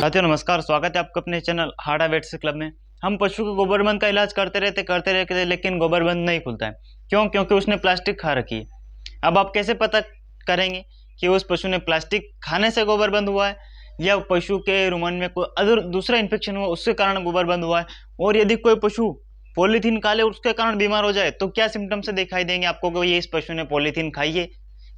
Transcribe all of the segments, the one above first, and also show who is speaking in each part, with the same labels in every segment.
Speaker 1: साथियों नमस्कार, स्वागत है आपका अपने चैनल हाड़ा वेट्स क्लब में। हम पशु के गोबरबंद का इलाज करते रहते लेकिन गोबरबंद नहीं खुलता है। क्यों? क्योंकि उसने प्लास्टिक खा रखी है। अब आप कैसे पता करेंगे कि उस पशु ने प्लास्टिक खाने से गोबरबंद हुआ है या पशु के रुमन में कोई अदर दूसरा इन्फेक्शन हुआ उसके कारण गोबरबंद हुआ है? और यदि कोई पशु पॉलीथीन खा ले उसके कारण बीमार हो जाए तो क्या सिम्टम्स से दिखाई देंगे आपको कि ये इस पशु ने पॉलीथीन खाई है,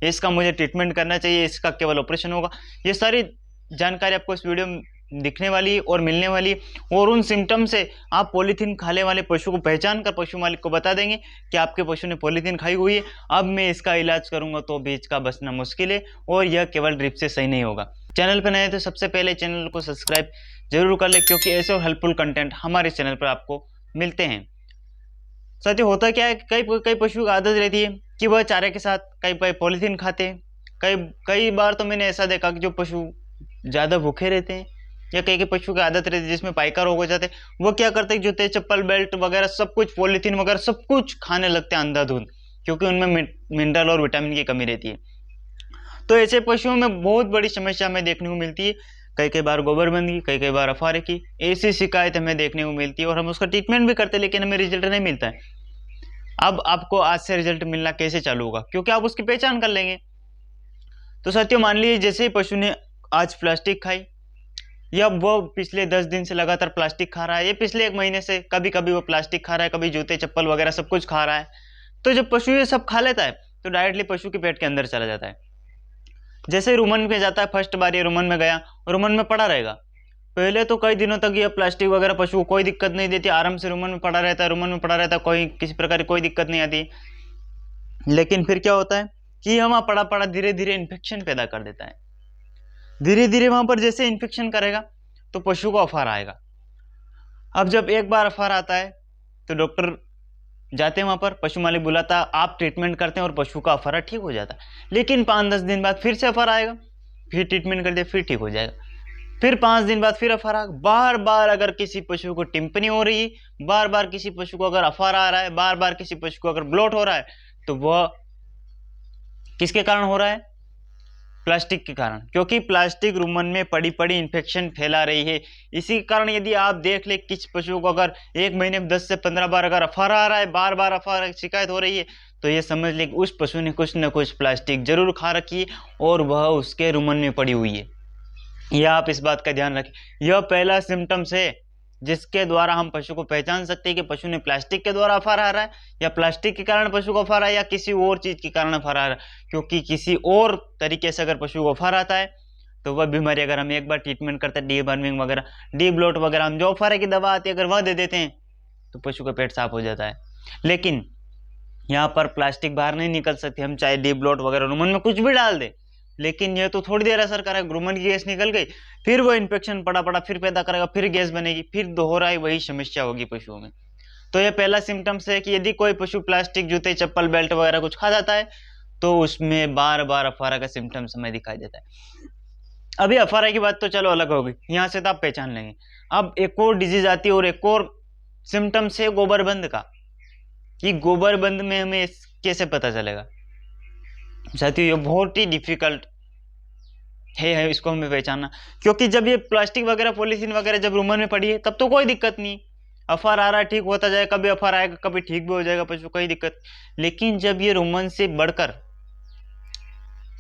Speaker 1: इसका मुझे ट्रीटमेंट करना चाहिए, इसका केवल ऑपरेशन होगा? ये सारी जानकारी आपको इस वीडियो में दिखने वाली और मिलने वाली, और उन सिम्टम से आप पॉलीथीन खाने वाले पशु को पहचान कर पशु मालिक को बता देंगे कि आपके पशु ने पॉलीथीन खाई हुई है, अब मैं इसका इलाज करूंगा तो बीच का बचना मुश्किल है और यह केवल ड्रिप से सही नहीं होगा। चैनल पर नए तो सबसे पहले चैनल को सब्सक्राइब जरूर कर ले, क्योंकि ऐसे हेल्पफुल कंटेंट हमारे चैनल पर आपको मिलते हैं। साथियों होता क्या है, कई पशु की आदत रहती है कि वह चारे के साथ कई पॉलीथीन खाते हैं। कई बार तो मैंने ऐसा देखा कि जो पशु ज़्यादा भूखे रहते हैं या कई पशु की आदत रहती है जिसमें पाइका रोग हो जाते हैं, वो क्या करते हैं, जूते चप्पल बेल्ट वगैरह सब कुछ पॉलीथीन वगैरह सब कुछ खाने लगते हैं अंधाधुंध, क्योंकि उनमें मिनरल और विटामिन की कमी रहती है। तो ऐसे पशुओं में बहुत बड़ी समस्या हमें देखने को मिलती है। कई बार गोबरबंद की, कई बार अफारे की ऐसी शिकायत हमें देखने को मिलती है और हम उसका ट्रीटमेंट भी करते हैं लेकिन हमें रिजल्ट नहीं मिलता है। अब आपको आज से रिजल्ट मिलना कैसे चालू होगा? क्योंकि आप उसकी पहचान कर लेंगे। तो साथियों मान लीजिए जैसे ही पशु ने आज प्लास्टिक खाई या वो पिछले 10 दिन से लगातार प्लास्टिक खा रहा है, या पिछले 1 महीने से कभी कभी वो प्लास्टिक खा रहा है, कभी जूते चप्पल वगैरह सब कुछ खा रहा है, तो जब पशु ये सब खा लेता है तो डायरेक्टली पशु के पेट के अंदर चला जाता है। जैसे ही रुमन में जाता है, फर्स्ट बार ये रुमन में गया, रुमन में पड़ा रहेगा। पहले तो कई दिनों तक ये प्लास्टिक वगैरह पशु को कोई दिक्कत नहीं देती, आराम से रुमन में पड़ा रहता है, कोई किसी प्रकार की कोई दिक्कत नहीं आती। लेकिन फिर क्या होता है कि वहां पड़ा पड़ा धीरे धीरे इन्फेक्शन पैदा कर देता है। धीरे धीरे वहां पर जैसे इन्फेक्शन करेगा तो पशु को अफारा आएगा। अब जब एक बार अफारा आता है तो डॉक्टर जाते हैं वहां पर, पशु मालिक बुलाता है, आप ट्रीटमेंट करते हैं और पशु का अफारा ठीक हो जाता है। लेकिन 5-10 दिन बाद फिर से अफारा आएगा, फिर ट्रीटमेंट करते फिर ठीक हो जाएगा। फिर 5 दिन बाद फिर अफारा। बार बार अगर किसी पशु को टिम्पनी हो रही है, बार बार किसी पशु को अगर अफारा आ रहा है, बार बार किसी पशु को अगर ब्लॉट हो रहा है, तो वह किसके कारण हो रहा है? प्लास्टिक के कारण, क्योंकि प्लास्टिक रुमन में पड़ी पड़ी इन्फेक्शन फैला रही है। इसी के कारण यदि आप देख ले किस पशु को अगर 1 महीने में 10 से 15 बार अगर अफारा आ रहा है, बार बार अफारा शिकायत हो रही है, तो ये समझ ले कि उस पशु ने कुछ न कुछ प्लास्टिक जरूर खा रखी है और वह उसके रुमन में पड़ी हुई है। यह आप इस बात का ध्यान रखें। यह पहला सिम्टम्स है जिसके द्वारा हम पशु को पहचान सकते हैं कि पशु ने प्लास्टिक के द्वारा अफारा आ रहा है, या प्लास्टिक के कारण पशु को अफारा है, या किसी और चीज के कारण अफारा आ रहा है। क्योंकि किसी और तरीके से अगर पशु को अफारा आता है तो वह बीमारी अगर हम एक बार ट्रीटमेंट करते हैं, डीवर्मिंग वगैरह, डी ब्लोट वगैरह, हम जो अफारे की दवा आती है अगर वह दे देते हैं तो पशु का पेट साफ हो जाता है। लेकिन यहाँ पर प्लास्टिक बाहर नहीं निकल सकती, हम चाहे डी ब्लोट वगैरह रुमन में कुछ भी डाल दे, लेकिन यह तो थोड़ी देर असर करेगा। रुमन की गैस निकल गई, फिर वो इन्फेक्शन पड़ा फिर पैदा करेगा, फिर गैस बनेगी, फिर दोहराई वही समस्या होगी पशुओं में। तो यह पहला सिम्टम्स है कि यदि कोई पशु प्लास्टिक, जूते चप्पल बेल्ट वगैरह कुछ खा जाता है तो उसमें बार बार अफारा का सिम्टम्स हमें दिखाई देता है। अभी अफारा की बात तो चलो अलग हो गई, यहाँ से तो आप पहचान लेंगे। अब एक और डिजीज आती है और एक और सिम्टम्स है गोबरबंद का, कि गोबरबंद में हमें कैसे पता चलेगा? साथियों ये बहुत ही डिफिकल्ट है इसको हमें पहचानना, क्योंकि जब ये प्लास्टिक वगैरह पॉलीथीन वगैरह जब रुमन में पड़ी है तब तो कोई दिक्कत नहीं, अफार आ रहा है ठीक होता जाएगा, कभी अफार आएगा कभी ठीक भी हो जाएगा पशु, कोई दिक्कत। लेकिन जब ये रुमन से बढ़कर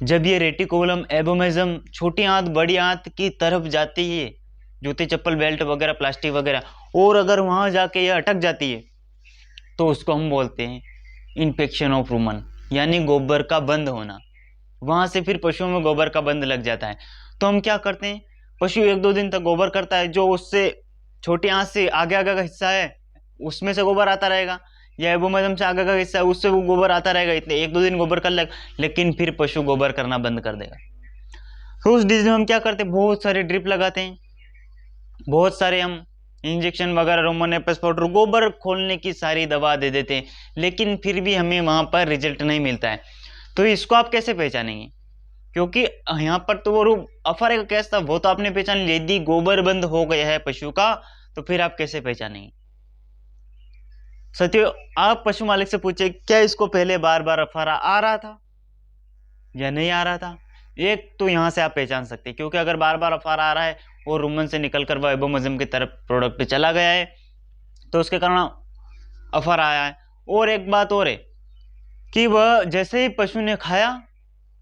Speaker 1: जब ये रेटिकुलम एबोमेजम छोटी आंत बड़ी आंत की तरफ जाती है, जूते चप्पल बेल्ट वगैरह प्लास्टिक वगैरह, और अगर वहां जाके ये अटक जाती है तो उसको हम बोलते हैं इन्फेक्शन ऑफ रुमन, यानी गोबर का बंद होना। वहां से फिर पशुओं में गोबर का बंद लग जाता है। तो हम क्या करते हैं, पशु 1-2 दिन तक गोबर करता है, जो उससे छोटी आंत से आगे आगे का हिस्सा है उसमें से गोबर आता रहेगा, या एबोमेजम से आगे का हिस्सा है उससे वो गोबर आता रहेगा, इतने 1-2 दिन गोबर कर लेगा, लेकिन फिर पशु गोबर करना बंद कर देगा। तो उस डिजीज में हम क्या करते हैं, बहुत सारे ड्रिप लगाते हैं, बहुत सारे हम इंजेक्शन वगैरह, रोमन एपस पाउडर, गोबर खोलने की सारी दवा दे देते हैं, लेकिन फिर भी हमें वहां पर रिजल्ट नहीं मिलता है। तो इसको आप कैसे पहचानेंगे? क्योंकि यहाँ पर तो वो अफारे का केस था, वो तो आपने पहचान लिया। यदि गोबर बंद हो गया है पशु का तो फिर आप कैसे पहचानेंगे? साथियों आप पशु मालिक से पूछे क्या इसको पहले बार बार अफारा आ रहा था या नहीं आ रहा था? एक तो यहां से आप पहचान सकते हैं, क्योंकि अगर बार बार अफारा आ रहा है और रुमन से निकलकर वह एबोमेजम की तरफ प्रोडक्ट पे चला गया है, तो उसके कारण अफर आया है। और एक बात और है कि वह जैसे ही पशु ने खाया,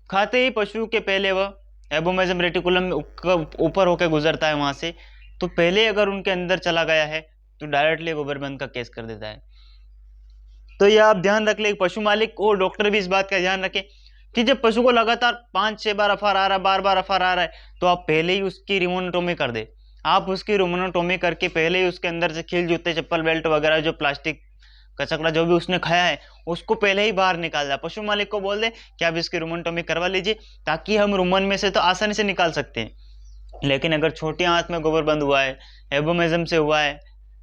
Speaker 1: खाते ही पशु के पहले वह एबोमेजम रेटिकुलम ऊपर होकर गुजरता है वहां से, तो पहले अगर उनके अंदर चला गया है तो डायरेक्टली गोबरबंद का केस कर देता है। तो यह आप ध्यान रख ले, पशु मालिक और डॉक्टर भी इस बात का ध्यान रखें कि जब पशु को लगातार 5-6 बार अफार आ रहा है, बार बार अफार आ रहा है, तो आप पहले ही उसकी रिमोनोटोमी कर दे। आप उसकी रिमोनोटोमी करके पहले ही उसके अंदर से खील, जूते, चप्पल, बेल्ट वगैरह जो प्लास्टिक कचकड़ा जो भी उसने खाया है उसको पहले ही बाहर निकाल दे। पशु मालिक को बोल दे कि आप इसकी रिमोनोटोमी करवा लीजिए, ताकि हम रुमन में से तो आसानी से निकाल सकते हैं। लेकिन अगर छोटी आंत में गोबर बंद हुआ है, एबोमेजम से हुआ है,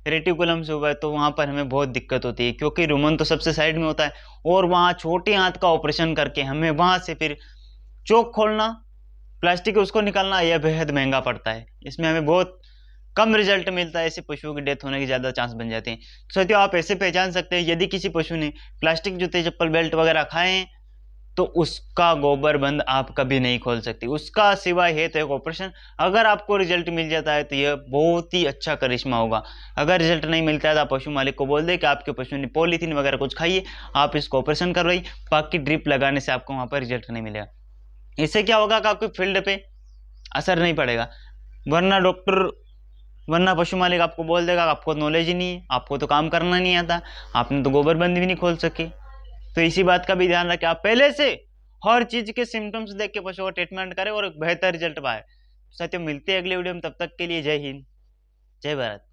Speaker 1: रेटिकुलम से हुआ है, तो वहां पर हमें बहुत दिक्कत होती है, क्योंकि रुमन तो सबसे साइड में होता है और वहां छोटी आंत का ऑपरेशन करके हमें वहां से फिर चोक खोलना, प्लास्टिक उसको निकालना, यह बेहद महंगा पड़ता है। इसमें हमें बहुत कम रिजल्ट मिलता है, ऐसे पशुओं की डेथ होने की ज़्यादा चांस बन जाते हैं। तो साथियों, आप ऐसे पहचान सकते हैं यदि किसी पशु ने प्लास्टिक जूते, चप्पल, बेल्ट वगैरह खाए हैं तो उसका गोबर बंद आप कभी नहीं खोल सकते, उसका सिवाय है तो एक ऑपरेशन। अगर आपको रिजल्ट मिल जाता है तो यह बहुत ही अच्छा करिश्मा होगा। अगर रिजल्ट नहीं मिलता है तो आप पशु मालिक को बोल दे कि आपके पशु ने पॉलीथीन वगैरह कुछ खाइए, आप इसको ऑपरेशन करवाइए, बाकी ड्रिप लगाने से आपको वहाँ पर रिजल्ट नहीं मिलेगा। इससे क्या होगा कि आपके फील्ड पे असर नहीं पड़ेगा, वरना पशु मालिक आपको बोल देगा आपको नॉलेज ही नहीं है, आपको तो काम करना नहीं आता, आपने तो गोबर बंद भी नहीं खोल सके। तो इसी बात का भी ध्यान रखें, आप पहले से हर चीज के सिम्टम्स देख के पशु का ट्रीटमेंट करें और एक बेहतर रिजल्ट पाए। साथियों, मिलते हैं अगले वीडियो में, तब तक के लिए जय हिंद, जय भारत।